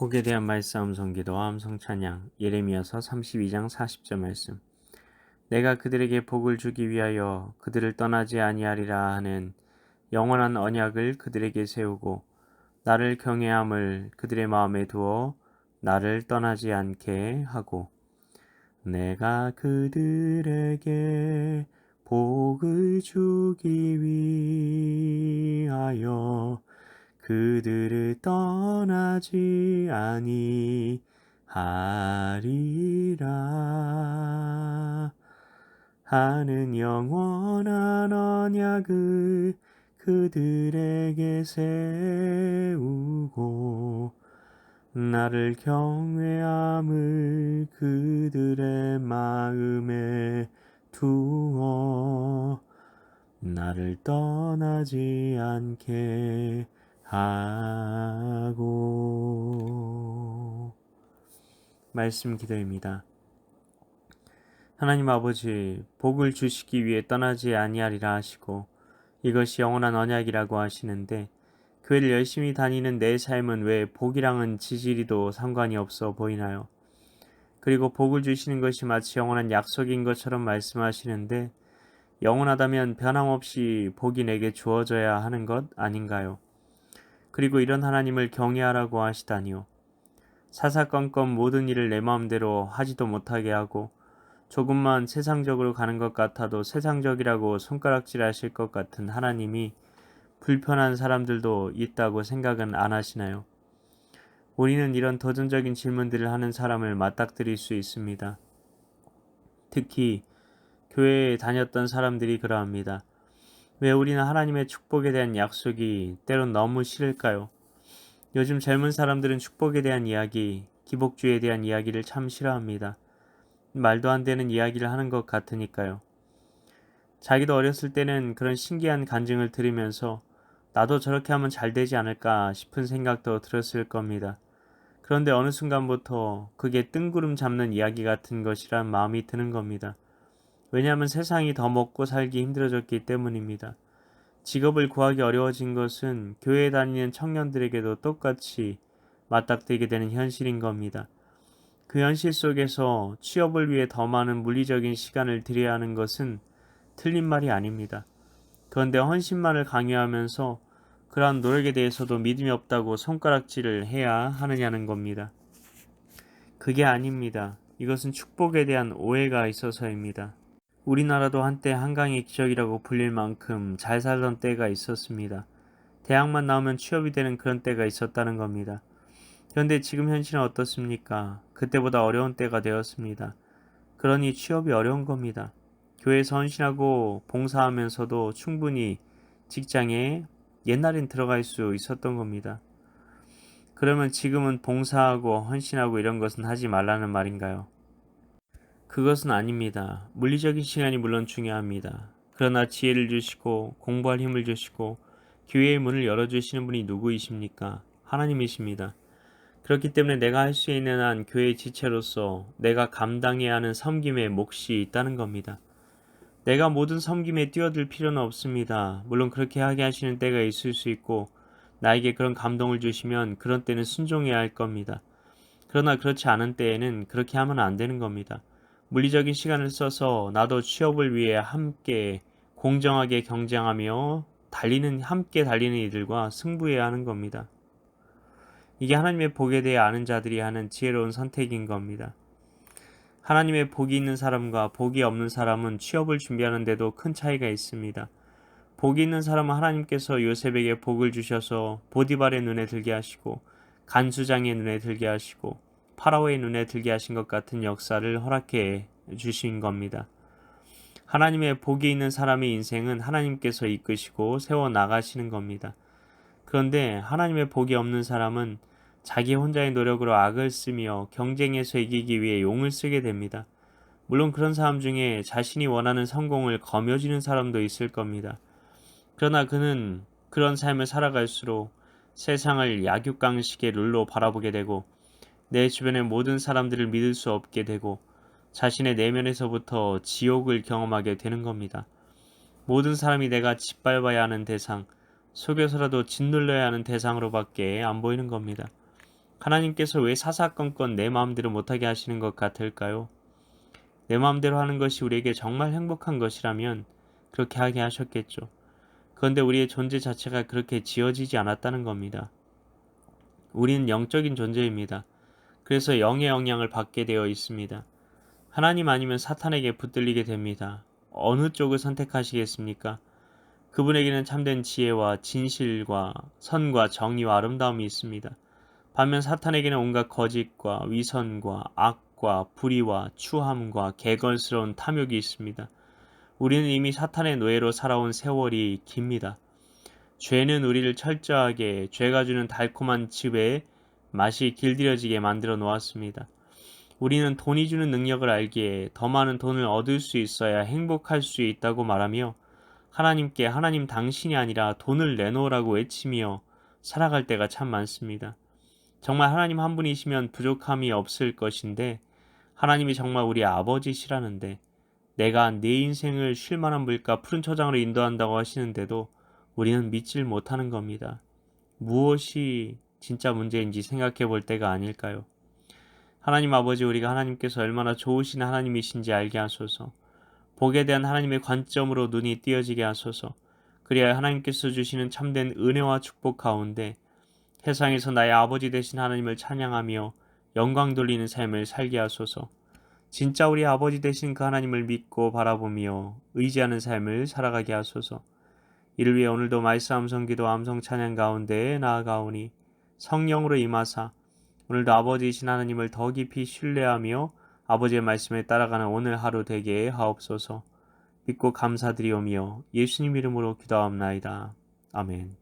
복에 대한 말싸움 성기도와 함성 찬양 예레미야서 32장 40절 말씀. 내가 그들에게 복을 주기 위하여 그들을 떠나지 아니하리라 하는 영원한 언약을 그들에게 세우고 나를 경외함을 그들의 마음에 두어 나를 떠나지 않게 하고 내가 그들에게 복을 주기 위하여 그들을 떠나지 아니하리라 하는 영원한 언약을 그들에게 세우고 나를 경외함을 그들의 마음에 두어 나를 떠나지 않게 하고. 말씀 기도입니다. 하나님 아버지, 복을 주시기 위해 떠나지 아니하리라 하시고 이것이 영원한 언약이라고 하시는데 교회를 열심히 다니는 내 삶은 왜 복이랑은 지지리도 상관이 없어 보이나요? 그리고 복을 주시는 것이 마치 영원한 약속인 것처럼 말씀하시는데 영원하다면 변함없이 복이 내게 주어져야 하는 것 아닌가요? 그리고 이런 하나님을 경외하라고 하시다니요. 사사건건 모든 일을 내 마음대로 하지도 못하게 하고 조금만 세상적으로 가는 것 같아도 세상적이라고 손가락질 하실 것 같은 하나님이 불편한 사람들도 있다고 생각은 안 하시나요? 우리는 이런 도전적인 질문들을 하는 사람을 맞닥뜨릴 수 있습니다. 특히 교회에 다녔던 사람들이 그러합니다. 왜 우리는 하나님의 축복에 대한 약속이 때론 너무 싫을까요? 요즘 젊은 사람들은 축복에 대한 이야기, 기복주의에 대한 이야기를 참 싫어합니다. 말도 안 되는 이야기를 하는 것 같으니까요. 자기도 어렸을 때는 그런 신기한 간증을 들으면서 나도 저렇게 하면 잘 되지 않을까 싶은 생각도 들었을 겁니다. 그런데 어느 순간부터 그게 뜬구름 잡는 이야기 같은 것이란 마음이 드는 겁니다. 왜냐하면 세상이 더 먹고 살기 힘들어졌기 때문입니다. 직업을 구하기 어려워진 것은 교회에 다니는 청년들에게도 똑같이 맞닥뜨리게 되는 현실인 겁니다. 그 현실 속에서 취업을 위해 더 많은 물리적인 시간을 들여야 하는 것은 틀린 말이 아닙니다. 그런데 헌신만을 강요하면서 그러한 노력에 대해서도 믿음이 없다고 손가락질을 해야 하느냐는 겁니다. 그게 아닙니다. 이것은 축복에 대한 오해가 있어서입니다. 우리나라도 한때 한강의 기적이라고 불릴 만큼 잘 살던 때가 있었습니다. 대학만 나오면 취업이 되는 그런 때가 있었다는 겁니다. 그런데 지금 현실은 어떻습니까? 그때보다 어려운 때가 되었습니다. 그러니 취업이 어려운 겁니다. 교회에서 헌신하고 봉사하면서도 충분히 직장에 옛날엔 들어갈 수 있었던 겁니다. 그러면 지금은 봉사하고 헌신하고 이런 것은 하지 말라는 말인가요? 그것은 아닙니다. 물리적인 시간이 물론 중요합니다. 그러나 지혜를 주시고 공부할 힘을 주시고 기회의 문을 열어주시는 분이 누구이십니까? 하나님이십니다. 그렇기 때문에 내가 할 수 있는 한 교회의 지체로서 내가 감당해야 하는 섬김의 몫이 있다는 겁니다. 내가 모든 섬김에 뛰어들 필요는 없습니다. 물론 그렇게 하게 하시는 때가 있을 수 있고 나에게 그런 감동을 주시면 그런 때는 순종해야 할 겁니다. 그러나 그렇지 않은 때에는 그렇게 하면 안 되는 겁니다. 물리적인 시간을 써서 나도 취업을 위해 함께 공정하게 경쟁하며 함께 달리는 이들과 승부해야 하는 겁니다. 이게 하나님의 복에 대해 아는 자들이 하는 지혜로운 선택인 겁니다. 하나님의 복이 있는 사람과 복이 없는 사람은 취업을 준비하는데도 큰 차이가 있습니다. 복이 있는 사람은 하나님께서 요셉에게 복을 주셔서 보디발의 눈에 들게 하시고 간수장의 눈에 들게 하시고 파라오의 눈에 들게 하신 것 같은 역사를 허락해 주신 겁니다. 하나님의 복이 있는 사람의 인생은 하나님께서 이끄시고 세워 나가시는 겁니다. 그런데 하나님의 복이 없는 사람은 자기 혼자의 노력으로 악을 쓰며 경쟁에서 이기기 위해 용을 쓰게 됩니다. 물론 그런 사람 중에 자신이 원하는 성공을 거머쥐는 사람도 있을 겁니다. 그러나 그는 그런 삶을 살아갈수록 세상을 약육강식의 룰로 바라보게 되고 내 주변의 모든 사람들을 믿을 수 없게 되고 자신의 내면에서부터 지옥을 경험하게 되는 겁니다. 모든 사람이 내가 짓밟아야 하는 대상, 속여서라도 짓눌러야 하는 대상으로밖에 안 보이는 겁니다. 하나님께서 왜 사사건건 내 마음대로 못하게 하시는 것 같을까요? 내 마음대로 하는 것이 우리에게 정말 행복한 것이라면 그렇게 하게 하셨겠죠. 그런데 우리의 존재 자체가 그렇게 지어지지 않았다는 겁니다. 우리는 영적인 존재입니다. 그래서 영의 영향을 받게 되어 있습니다. 하나님 아니면 사탄에게 붙들리게 됩니다. 어느 쪽을 선택하시겠습니까? 그분에게는 참된 지혜와 진실과 선과 정의와 아름다움이 있습니다. 반면 사탄에게는 온갖 거짓과 위선과 악과 불의와 추함과 개걸스러운 탐욕이 있습니다. 우리는 이미 사탄의 노예로 살아온 세월이 깁니다. 죄는 우리를 철저하게 죄가 주는 달콤한 즙에 맛이 길들여지게 만들어 놓았습니다. 우리는 돈이 주는 능력을 알기에 더 많은 돈을 얻을 수 있어야 행복할 수 있다고 말하며 하나님께 하나님 당신이 아니라 돈을 내놓으라고 외치며 살아갈 때가 참 많습니다. 정말 하나님 한 분이시면 부족함이 없을 것인데 하나님이 정말 우리 아버지시라는데 내가 내 인생을 쉴만한 물가 푸른 초장으로 인도한다고 하시는데도 우리는 믿질 못하는 겁니다. 무엇이 진짜 문제인지 생각해 볼 때가 아닐까요? 하나님 아버지, 우리가 하나님께서 얼마나 좋으신 하나님이신지 알게 하소서. 복에 대한 하나님의 관점으로 눈이 띄어지게 하소서. 그리하여 하나님께서 주시는 참된 은혜와 축복 가운데 세상에서 나의 아버지 되신 하나님을 찬양하며 영광 돌리는 삶을 살게 하소서. 진짜 우리 아버지 되신 그 하나님을 믿고 바라보며 의지하는 삶을 살아가게 하소서. 이를 위해 오늘도 말씀 암송 기도 암송 찬양 가운데 나아가오니 성령으로 임하사 오늘도 아버지이신 하나님을 더 깊이 신뢰하며 아버지의 말씀에 따라가는 오늘 하루 되게 하옵소서. 믿고 감사드리오며 예수님 이름으로 기도하옵나이다. 아멘.